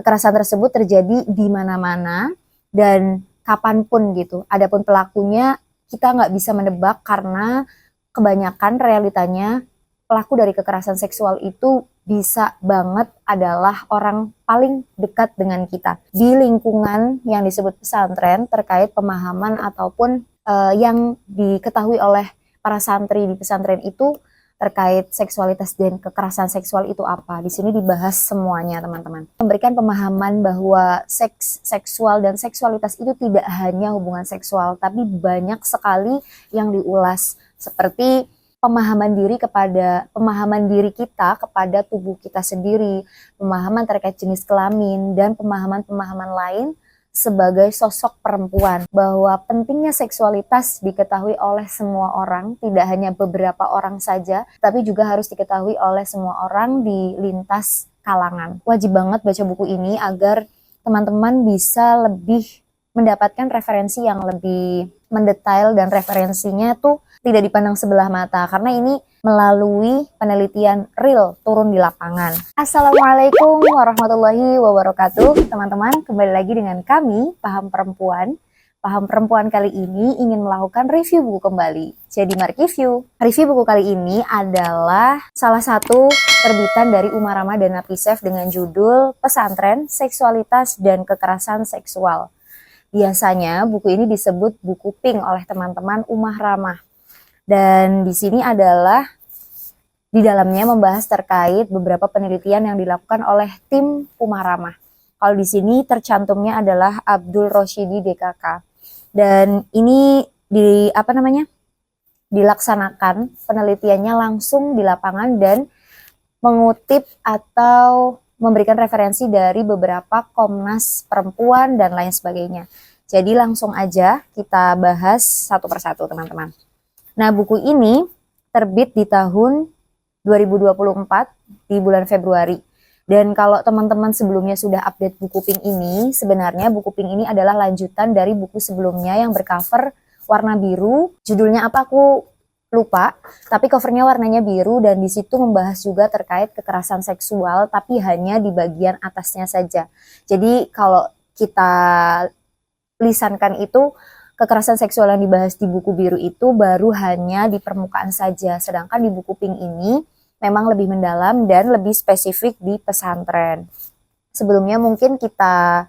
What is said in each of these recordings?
kekerasan tersebut terjadi di mana-mana dan kapanpun gitu. Adapun pelakunya kita nggak bisa menebak karena kebanyakan realitanya pelaku dari kekerasan seksual itu bisa banget adalah orang paling dekat dengan kita. Di lingkungan yang disebut pesantren terkait pemahaman ataupun yang diketahui oleh para santri di pesantren itu terkait seksualitas dan kekerasan seksual itu apa. Di sini dibahas semuanya, teman-teman. Memberikan pemahaman bahwa seksual dan seksualitas itu tidak hanya hubungan seksual, tapi banyak sekali yang diulas, seperti pemahaman diri kita kepada tubuh kita sendiri, pemahaman terkait jenis kelamin, dan pemahaman-pemahaman lain sebagai sosok perempuan, bahwa pentingnya seksualitas diketahui oleh semua orang, tidak hanya beberapa orang saja, tapi juga harus diketahui oleh semua orang di lintas kalangan. Wajib banget baca buku ini agar teman-teman bisa lebih mendapatkan referensi yang lebih mendetail, dan referensinya tuh tidak dipandang sebelah mata, karena ini melalui penelitian real turun di lapangan. Assalamualaikum warahmatullahi wabarakatuh. Teman-teman, kembali lagi dengan kami, Paham Perempuan. Paham Perempuan kali ini ingin melakukan review buku kembali. Jadi mari review. Review buku kali ini adalah salah satu terbitan dari Umar Rama dan Napisef dengan judul Pesantren, Seksualitas dan Kekerasan Seksual. Biasanya buku ini disebut buku pink oleh teman-teman Umar Rama. Dan di sini adalah di dalamnya membahas terkait beberapa penelitian yang dilakukan oleh tim Umar Rama. Kalau di sini tercantumnya adalah Abdul Roshidi DKK. Dan ini dilaksanakan penelitiannya langsung di lapangan dan mengutip atau memberikan referensi dari beberapa Komnas Perempuan dan lain sebagainya. Jadi langsung aja kita bahas satu persatu, teman-teman. Nah, buku ini terbit di tahun 2024 di bulan Februari. Dan kalau teman-teman sebelumnya sudah update buku pink ini, sebenarnya buku pink ini adalah lanjutan dari buku sebelumnya yang bercover warna biru. Judulnya apa aku lupa, tapi covernya warnanya biru dan di situ membahas juga terkait kekerasan seksual, tapi hanya di bagian atasnya saja. Jadi kalau kita lisankan itu, kekerasan seksual yang dibahas di buku biru itu baru hanya di permukaan saja, sedangkan di buku pink ini memang lebih mendalam dan lebih spesifik di pesantren. Sebelumnya mungkin kita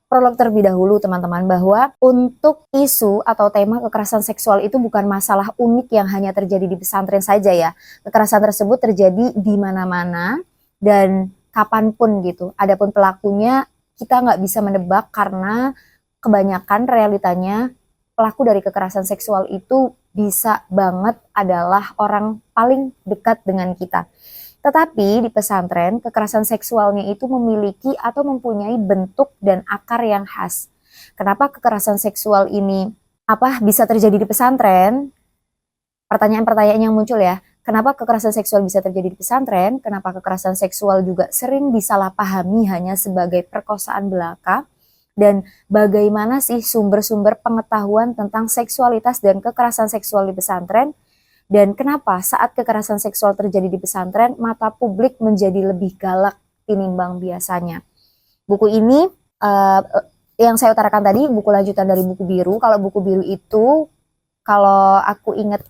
prolog terlebih dahulu, teman-teman, bahwa untuk isu atau tema kekerasan seksual itu bukan masalah unik yang hanya terjadi di pesantren saja ya. Kekerasan tersebut terjadi di mana-mana dan kapanpun gitu. Adapun pelakunya kita nggak bisa menebak karena kebanyakan realitanya pelaku dari kekerasan seksual itu bisa banget adalah orang paling dekat dengan kita. Tetapi di pesantren, kekerasan seksualnya itu memiliki atau mempunyai bentuk dan akar yang khas. Kenapa kekerasan seksual ini bisa terjadi di pesantren? Pertanyaan-pertanyaan yang muncul ya. Kenapa kekerasan seksual bisa terjadi di pesantren? Kenapa kekerasan seksual juga sering disalahpahami hanya sebagai perkosaan belaka? Dan bagaimana sih sumber-sumber pengetahuan tentang seksualitas dan kekerasan seksual di pesantren? Dan kenapa saat kekerasan seksual terjadi di pesantren, mata publik menjadi lebih galak tinimbang biasanya? Buku ini, yang saya utarakan tadi, buku lanjutan dari buku biru. Kalau buku biru itu, kalau aku ingat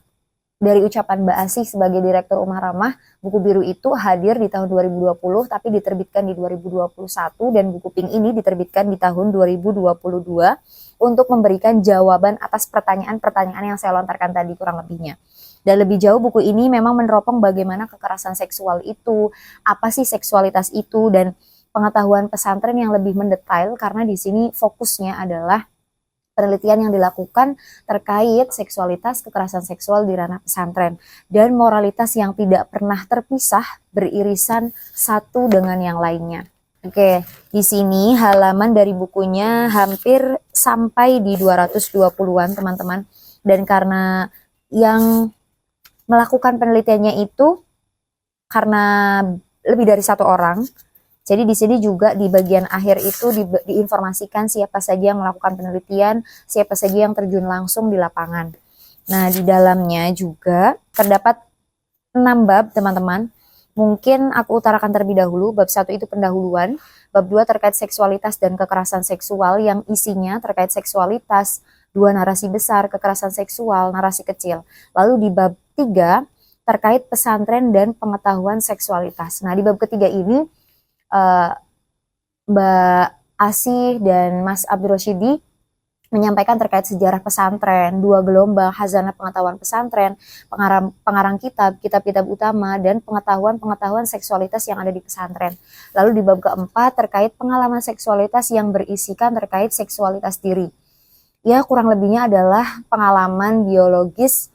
dari ucapan Mbak Asih sebagai Direktur Umar Ramah, buku biru itu hadir di tahun 2020 tapi diterbitkan di 2021, dan buku pink ini diterbitkan di tahun 2022 untuk memberikan jawaban atas pertanyaan-pertanyaan yang saya lontarkan tadi kurang lebihnya. Dan lebih jauh buku ini memang meneropong bagaimana kekerasan seksual itu, apa sih seksualitas itu, dan pengetahuan pesantren yang lebih mendetail karena di sini fokusnya adalah penelitian yang dilakukan terkait seksualitas, kekerasan seksual di ranah pesantren, dan moralitas yang tidak pernah terpisah beririsan satu dengan yang lainnya. Oke, di sini halaman dari bukunya hampir sampai di 220-an, teman-teman. Dan karena yang melakukan penelitiannya itu karena lebih dari satu orang, jadi di sini juga di bagian akhir itu diinformasikan siapa saja yang melakukan penelitian, siapa saja yang terjun langsung di lapangan. Nah, di dalamnya juga terdapat 6 bab, teman-teman. Mungkin aku utarakan terlebih dahulu. Bab 1 itu pendahuluan, Bab 2 terkait seksualitas dan kekerasan seksual yang isinya terkait seksualitas, 2 narasi besar, kekerasan seksual, narasi kecil. Lalu di bab 3 terkait pesantren dan pengetahuan seksualitas. Nah, di bab ketiga ini Mbak Asih dan Mas Abdul Rosyidi menyampaikan terkait sejarah pesantren, 2 gelombang, khazanah pengetahuan pesantren, pengarang kitab, kitab-kitab utama, dan pengetahuan seksualitas yang ada di pesantren. Lalu di bab keempat terkait pengalaman seksualitas yang berisikan terkait seksualitas diri. Ya, kurang lebihnya adalah pengalaman biologis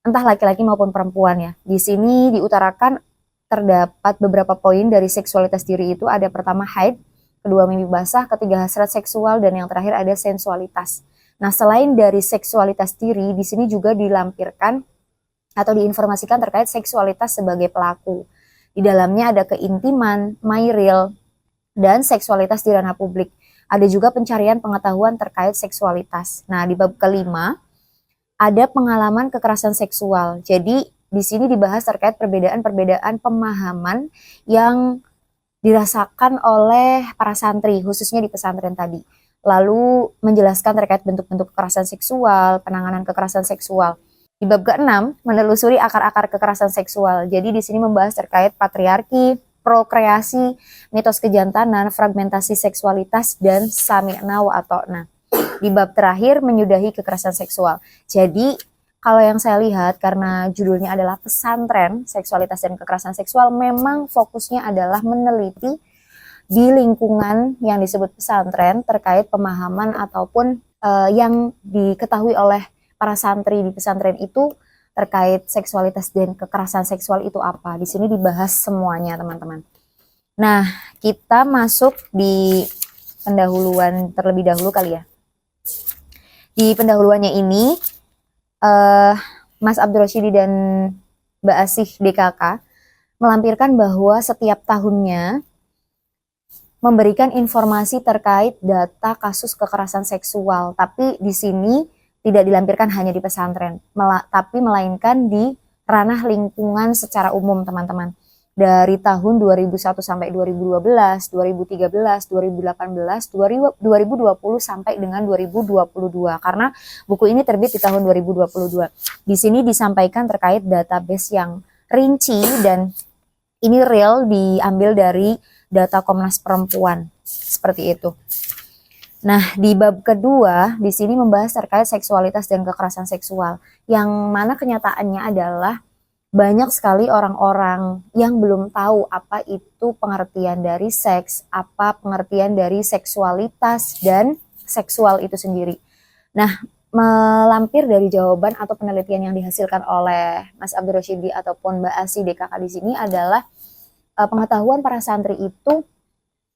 entah laki-laki maupun perempuan ya. Di sini diutarakan terdapat beberapa poin dari seksualitas diri itu, ada pertama haid, kedua mimpi basah, ketiga hasrat seksual, dan yang terakhir ada sensualitas. Nah, selain dari seksualitas diri, di sini juga dilampirkan atau diinformasikan terkait seksualitas sebagai pelaku. Di dalamnya ada keintiman, my real, dan seksualitas di ranah publik. Ada juga pencarian pengetahuan terkait seksualitas. Nah, di bab kelima, ada pengalaman kekerasan seksual. Jadi, di sini dibahas terkait perbedaan-perbedaan pemahaman yang dirasakan oleh para santri, khususnya di pesantren tadi. Lalu menjelaskan terkait bentuk-bentuk kekerasan seksual, penanganan kekerasan seksual. Di bab ke-6, menelusuri akar-akar kekerasan seksual. Jadi di sini membahas terkait patriarki, prokreasi, mitos kejantanan, fragmentasi seksualitas, dan sami'na wa ata'na. Di bab terakhir, menyudahi kekerasan seksual. Jadi kalau yang saya lihat, karena judulnya adalah pesantren, seksualitas dan kekerasan seksual, memang fokusnya adalah meneliti di lingkungan yang disebut pesantren terkait pemahaman ataupun yang diketahui oleh para santri di pesantren itu terkait seksualitas dan kekerasan seksual itu apa. Di sini dibahas semuanya, teman-teman. Nah, kita masuk di pendahuluan terlebih dahulu kali ya. Di pendahuluannya ini, Mas Abdul Rosyidi dan Mbak Asih DKK melampirkan bahwa setiap tahunnya memberikan informasi terkait data kasus kekerasan seksual, tapi di sini tidak dilampirkan hanya di pesantren, tapi melainkan di ranah lingkungan secara umum, teman-teman. Dari tahun 2001 sampai 2012, 2013, 2018, 2020 sampai dengan 2022. Karena buku ini terbit di tahun 2022. Di sini disampaikan terkait database yang rinci dan ini real diambil dari data Komnas Perempuan. Seperti itu. Nah, di bab kedua, di sini membahas terkait seksualitas dan kekerasan seksual. Yang mana kenyataannya adalah banyak sekali orang-orang yang belum tahu apa itu pengertian dari seks, apa pengertian dari seksualitas dan seksual itu sendiri. Nah, melampir dari jawaban atau penelitian yang dihasilkan oleh Mas Abdul Rosyidi ataupun Mbak Asih DKK di sini adalah pengetahuan para santri itu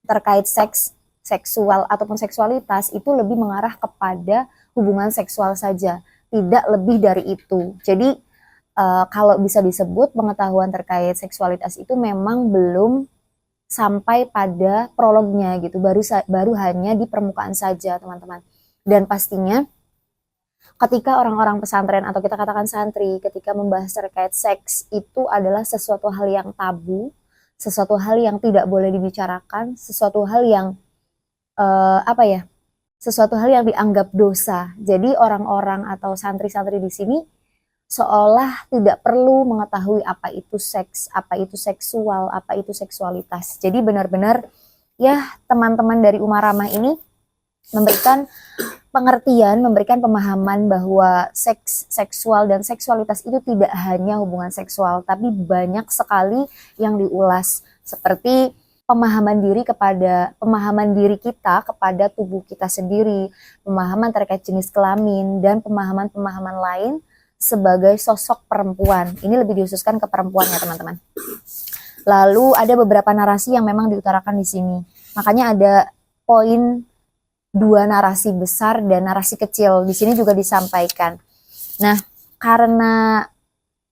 terkait seks, seksual ataupun seksualitas itu lebih mengarah kepada hubungan seksual saja, tidak lebih dari itu. Jadi kalau bisa disebut pengetahuan terkait seksualitas itu memang belum sampai pada prolognya gitu, baru hanya di permukaan saja, teman-teman. Dan pastinya ketika orang-orang pesantren atau kita katakan santri ketika membahas terkait seks itu adalah sesuatu hal yang tabu, sesuatu hal yang tidak boleh dibicarakan, sesuatu hal yang sesuatu hal yang dianggap dosa. Jadi orang-orang atau santri-santri di sini seolah tidak perlu mengetahui apa itu seks, apa itu seksual, apa itu seksualitas. Jadi benar-benar ya teman-teman dari Umar Ramah ini memberikan pengertian, memberikan pemahaman bahwa seks, seksual, dan seksualitas itu tidak hanya hubungan seksual, tapi banyak sekali yang diulas. Seperti pemahaman diri kita kepada tubuh kita sendiri, pemahaman terkait jenis kelamin, dan pemahaman-pemahaman lain sebagai sosok perempuan. Ini lebih dihususkan ke perempuan ya teman-teman. Lalu ada beberapa narasi yang memang diutarakan di sini. Makanya ada poin 2 narasi besar dan narasi kecil. Di sini juga disampaikan. Nah, karena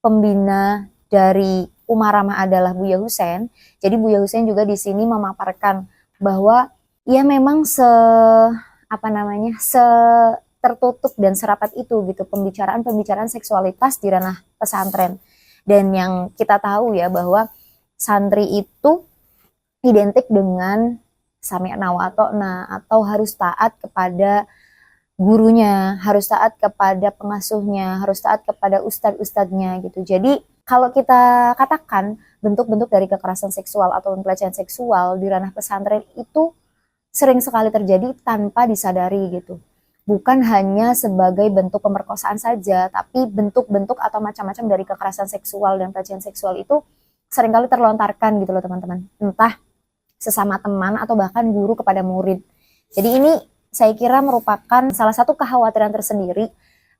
pembina dari Umar Ramah adalah Buya Husein, jadi Buya Husein juga di sini memaparkan bahwa ya memang tertutup dan serapat itu gitu pembicaraan seksualitas di ranah pesantren. Dan yang kita tahu ya bahwa santri itu identik dengan sami'na wa ata'na, atau harus taat kepada gurunya, harus taat kepada pengasuhnya, harus taat kepada ustadz-ustadznya gitu. Jadi kalau kita katakan bentuk-bentuk dari kekerasan seksual atau pelecehan seksual di ranah pesantren itu sering sekali terjadi tanpa disadari gitu. Bukan hanya sebagai bentuk pemerkosaan saja, tapi bentuk-bentuk atau macam-macam dari kekerasan seksual dan pelecehan seksual itu seringkali terlontarkan gitu loh teman-teman. Entah sesama teman atau bahkan guru kepada murid. Jadi ini saya kira merupakan salah satu kekhawatiran tersendiri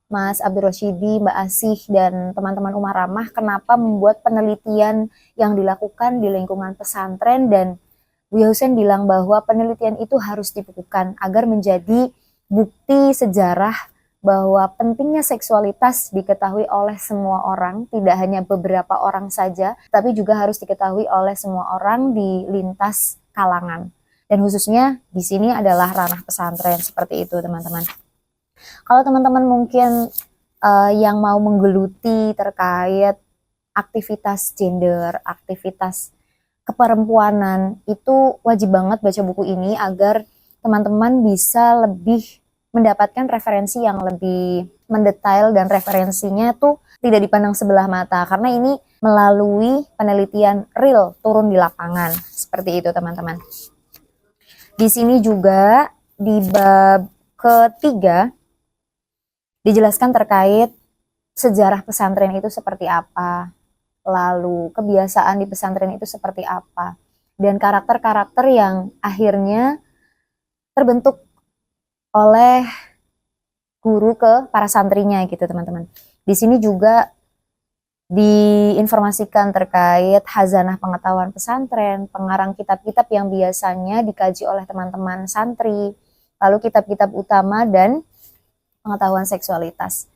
Mas Abdul Rosyidi, Mbak Asih, dan teman-teman Umar Ramah kenapa membuat penelitian yang dilakukan di lingkungan pesantren, dan Buya Husein bilang bahwa penelitian itu harus dibukukan agar menjadi bukti sejarah bahwa pentingnya seksualitas diketahui oleh semua orang, tidak hanya beberapa orang saja, tapi juga harus diketahui oleh semua orang di lintas kalangan. Dan khususnya di sini adalah ranah pesantren, seperti itu teman-teman. Kalau teman-teman mungkin yang mau menggeluti terkait aktivitas gender, aktivitas keperempuanan, itu wajib banget baca buku ini agar teman-teman bisa lebih mendapatkan referensi yang lebih mendetail, dan referensinya tuh tidak dipandang sebelah mata karena ini melalui penelitian real turun di lapangan, seperti itu teman-teman. Di sini juga di bab ketiga dijelaskan terkait sejarah pesantren itu seperti apa, lalu kebiasaan di pesantren itu seperti apa, dan karakter-karakter yang akhirnya terbentuk oleh guru ke para santrinya gitu teman-teman. Di sini juga diinformasikan terkait hazanah pengetahuan pesantren, pengarang kitab-kitab yang biasanya dikaji oleh teman-teman santri, lalu kitab-kitab utama dan pengetahuan seksualitas.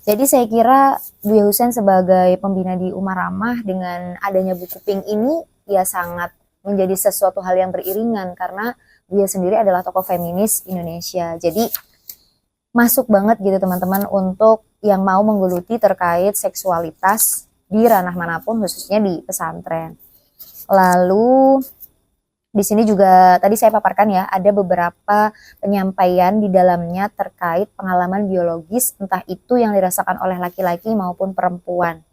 Jadi saya kira Buya Husein sebagai pembina di Umar Ramah dengan adanya buku Pink ini ya sangat menjadi sesuatu hal yang beriringan karena Buya sendiri adalah tokoh feminis Indonesia. Jadi masuk banget gitu teman-teman untuk yang mau menggeluti terkait seksualitas di ranah manapun, khususnya di pesantren. Lalu di sini juga tadi saya paparkan ya, ada beberapa penyampaian di dalamnya terkait pengalaman biologis, entah itu yang dirasakan oleh laki-laki maupun perempuan.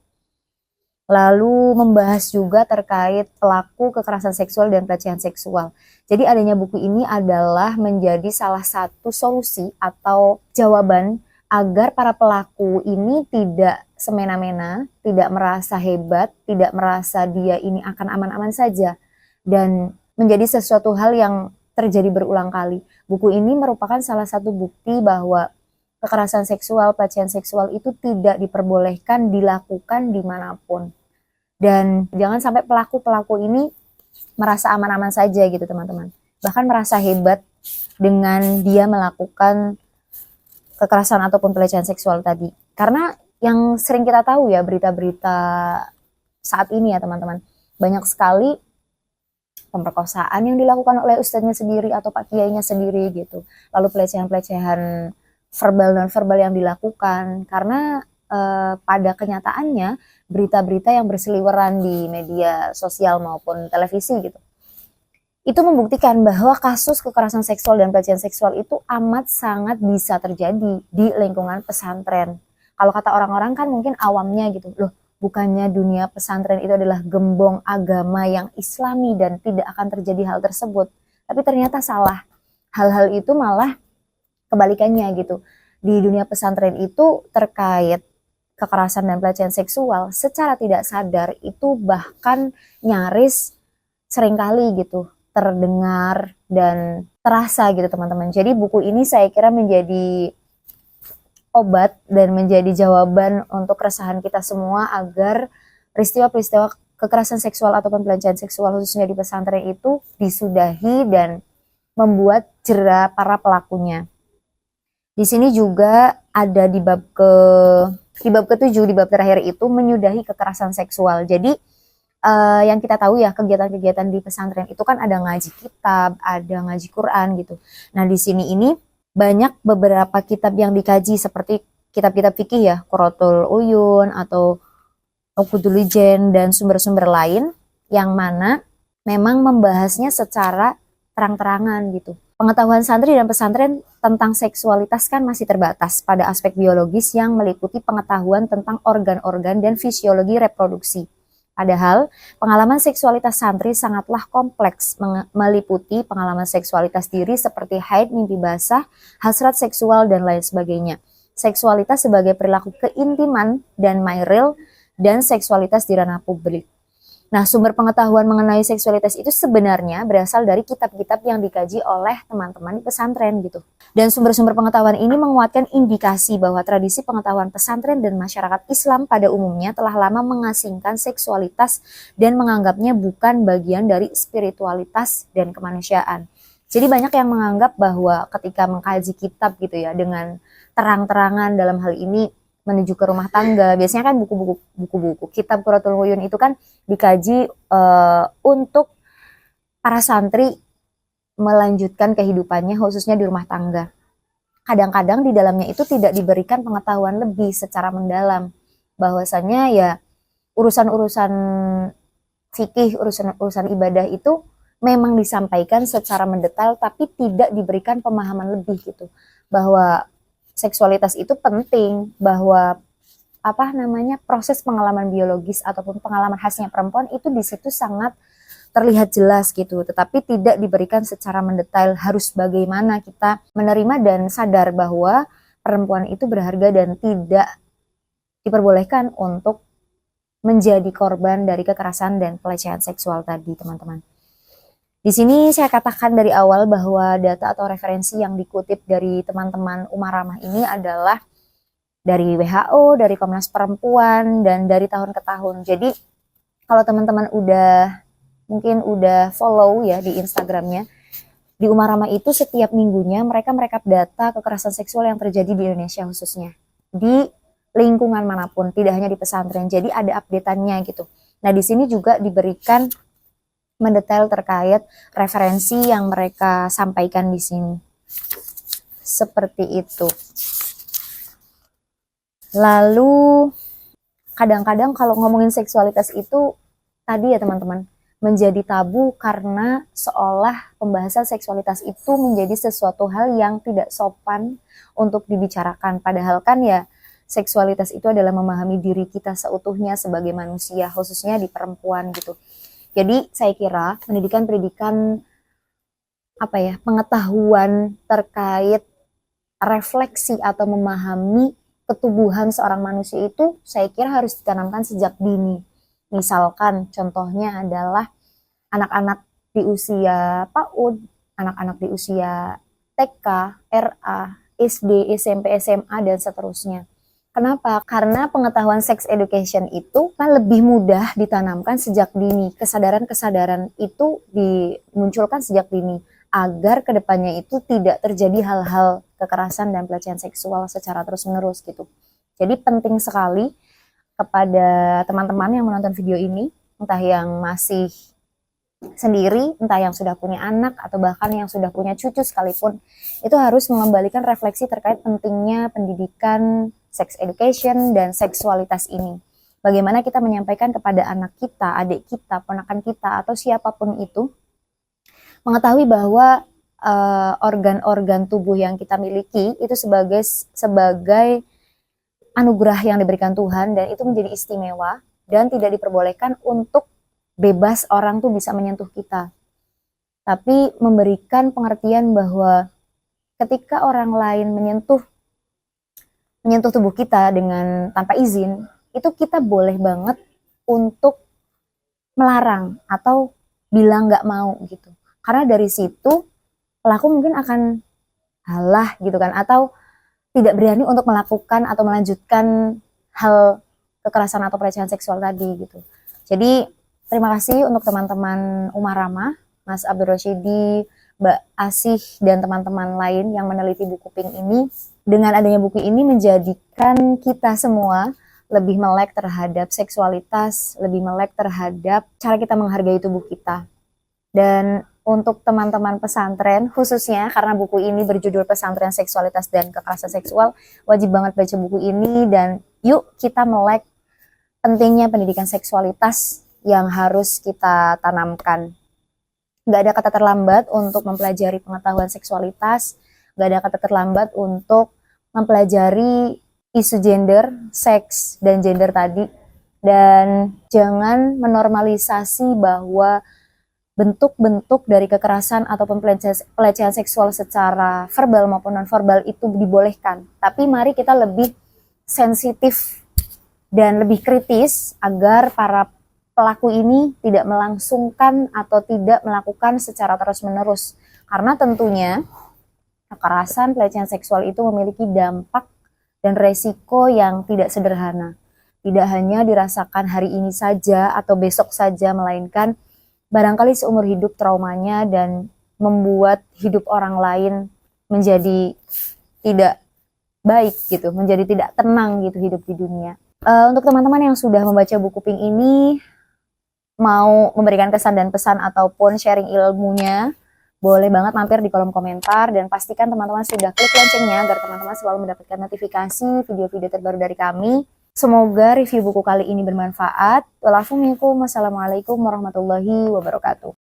Lalu membahas juga terkait pelaku kekerasan seksual dan pelecehan seksual. Jadi adanya buku ini adalah menjadi salah satu solusi atau jawaban agar para pelaku ini tidak semena-mena, tidak merasa hebat, tidak merasa dia ini akan aman-aman saja, dan menjadi sesuatu hal yang terjadi berulang kali. Buku ini merupakan salah satu bukti bahwa kekerasan seksual, pelecehan seksual itu tidak diperbolehkan dilakukan dimanapun. Dan jangan sampai pelaku-pelaku ini merasa aman-aman saja gitu teman-teman. Bahkan merasa hebat dengan dia melakukan kekerasan ataupun pelecehan seksual tadi. Karena yang sering kita tahu ya berita-berita saat ini ya teman-teman. Banyak sekali pemerkosaan yang dilakukan oleh ustadznya sendiri atau pak kiainya sendiri gitu. Lalu pelecehan-pelecehan verbal dan verbal yang dilakukan karena pada kenyataannya berita-berita yang berseliweran di media sosial maupun televisi gitu, itu membuktikan bahwa kasus kekerasan seksual dan pelecehan seksual itu amat sangat bisa terjadi di lingkungan pesantren. Kalau kata orang-orang kan mungkin awamnya gitu, loh bukannya dunia pesantren itu adalah gembong agama yang islami dan tidak akan terjadi hal tersebut. Tapi ternyata salah. Hal-hal itu malah kebalikannya gitu. Di dunia pesantren itu terkait kekerasan dan pelecehan seksual secara tidak sadar itu bahkan nyaris seringkali gitu terdengar dan terasa gitu teman-teman. Jadi buku ini saya kira menjadi obat dan menjadi jawaban untuk keresahan kita semua agar peristiwa-peristiwa kekerasan seksual ataupun pelecehan seksual khususnya di pesantren itu disudahi dan membuat jera para pelakunya. Di sini juga ada di bab ke-7, di bab terakhir itu menyudahi kekerasan seksual. Jadi yang kita tahu ya kegiatan-kegiatan di pesantren itu kan ada ngaji kitab, ada ngaji Quran gitu. Nah di sini ini banyak beberapa kitab yang dikaji seperti kitab-kitab fikih ya, Qurratul Uyun atau Uqudul Jen dan sumber-sumber lain yang mana memang membahasnya secara terang-terangan gitu. Pengetahuan santri dan pesantren tentang seksualitas kan masih terbatas pada aspek biologis yang meliputi pengetahuan tentang organ-organ dan fisiologi reproduksi. Padahal, pengalaman seksualitas santri sangatlah kompleks, meliputi pengalaman seksualitas diri seperti haid, mimpi basah, hasrat seksual, dan lain sebagainya. Seksualitas sebagai perilaku keintiman dan real, dan seksualitas di ranah publik. Nah, sumber pengetahuan mengenai seksualitas itu sebenarnya berasal dari kitab-kitab yang dikaji oleh teman-teman di pesantren gitu. Dan sumber-sumber pengetahuan ini menguatkan indikasi bahwa tradisi pengetahuan pesantren dan masyarakat Islam pada umumnya telah lama mengasingkan seksualitas dan menganggapnya bukan bagian dari spiritualitas dan kemanusiaan. Jadi banyak yang menganggap bahwa ketika mengkaji kitab gitu ya, dengan terang-terangan dalam hal ini menuju ke rumah tangga, biasanya kan buku-buku kitab Qurratul Uyun itu kan dikaji untuk para santri melanjutkan kehidupannya khususnya di rumah tangga. Kadang-kadang di dalamnya itu tidak diberikan pengetahuan lebih secara mendalam, bahwasanya ya urusan-urusan fikih, urusan-urusan ibadah itu memang disampaikan secara mendetail tapi tidak diberikan pemahaman lebih gitu, bahwa seksualitas itu penting, bahwa proses pengalaman biologis ataupun pengalaman khasnya perempuan itu di situ sangat terlihat jelas gitu, tetapi tidak diberikan secara mendetail harus bagaimana kita menerima dan sadar bahwa perempuan itu berharga dan tidak diperbolehkan untuk menjadi korban dari kekerasan dan pelecehan seksual tadi, teman-teman. Di sini saya katakan dari awal bahwa data atau referensi yang dikutip dari teman-teman Umaramah ini adalah dari WHO, dari Komnas Perempuan, dan dari tahun ke tahun. Jadi kalau teman-teman mungkin udah follow ya di Instagramnya, di Umaramah itu setiap minggunya mereka merekap data kekerasan seksual yang terjadi di Indonesia khususnya. Di lingkungan manapun, tidak hanya di pesantren. Jadi ada update-annya gitu. Nah di sini juga diberikan mendetail terkait referensi yang mereka sampaikan di sini. Seperti itu. Lalu kadang-kadang kalau ngomongin seksualitas itu tadi ya teman-teman, menjadi tabu karena seolah pembahasan seksualitas itu menjadi sesuatu hal yang tidak sopan untuk dibicarakan. Padahal kan ya seksualitas itu adalah memahami diri kita seutuhnya sebagai manusia, khususnya di perempuan gitu. Jadi saya kira pendidikan pengetahuan terkait refleksi atau memahami ketubuhan seorang manusia itu saya kira harus ditanamkan sejak dini. Misalkan contohnya adalah anak-anak di usia PAUD, anak-anak di usia TK, RA, SD, SMP, SMA, dan seterusnya. Kenapa? Karena pengetahuan sex education itu kan lebih mudah ditanamkan sejak dini. Kesadaran-kesadaran itu dimunculkan sejak dini agar kedepannya itu tidak terjadi hal-hal kekerasan dan pelecehan seksual secara terus-menerus gitu. Jadi penting sekali kepada teman-teman yang menonton video ini, entah yang masih sendiri, entah yang sudah punya anak atau bahkan yang sudah punya cucu sekalipun, itu harus mengembalikan refleksi terkait pentingnya pendidikan sex education dan seksualitas ini. Bagaimana kita menyampaikan kepada anak kita, adik kita, ponakan kita, atau siapapun itu, mengetahui bahwa organ-organ tubuh yang kita miliki itu sebagai anugerah yang diberikan Tuhan, dan itu menjadi istimewa dan tidak diperbolehkan untuk bebas orang tuh bisa menyentuh kita. Tapi memberikan pengertian bahwa ketika orang lain menyentuh tubuh kita dengan tanpa izin, itu kita boleh banget untuk melarang atau bilang nggak mau gitu. Karena dari situ pelaku mungkin akan halah gitu kan, atau tidak berani untuk melakukan atau melanjutkan hal kekerasan atau pelecehan seksual tadi gitu. Jadi terima kasih untuk teman-teman Umaramah, Mas Abdul Rosyidi, Mbak Asih, dan teman-teman lain yang meneliti buku Pink ini. Dengan adanya buku ini menjadikan kita semua lebih melek terhadap seksualitas, lebih melek terhadap cara kita menghargai tubuh kita. Dan untuk teman-teman pesantren khususnya, karena buku ini berjudul Pesantren Seksualitas dan Kekerasan Seksual, wajib banget baca buku ini dan yuk kita melek pentingnya pendidikan seksualitas yang harus kita tanamkan. Nggak ada kata terlambat untuk mempelajari pengetahuan seksualitas, nggak ada kata terlambat untuk mempelajari isu gender, seks, dan gender tadi. Dan jangan menormalisasi bahwa bentuk-bentuk dari kekerasan ataupun pelecehan seksual secara verbal maupun non-verbal itu dibolehkan. Tapi mari kita lebih sensitif dan lebih kritis agar para pelaku ini tidak melangsungkan atau tidak melakukan secara terus-menerus. Karena tentunya kekerasan, pelecehan seksual itu memiliki dampak dan resiko yang tidak sederhana. Tidak hanya dirasakan hari ini saja atau besok saja, melainkan barangkali seumur hidup traumanya dan membuat hidup orang lain menjadi tidak baik gitu, menjadi tidak tenang gitu hidup di dunia. Untuk teman-teman yang sudah membaca buku Pink ini, mau memberikan kesan dan pesan ataupun sharing ilmunya, boleh banget mampir di kolom komentar dan pastikan teman-teman sudah klik loncengnya agar teman-teman selalu mendapatkan notifikasi video-video terbaru dari kami. Semoga review buku kali ini bermanfaat. Wassalamualaikum warahmatullahi wabarakatuh.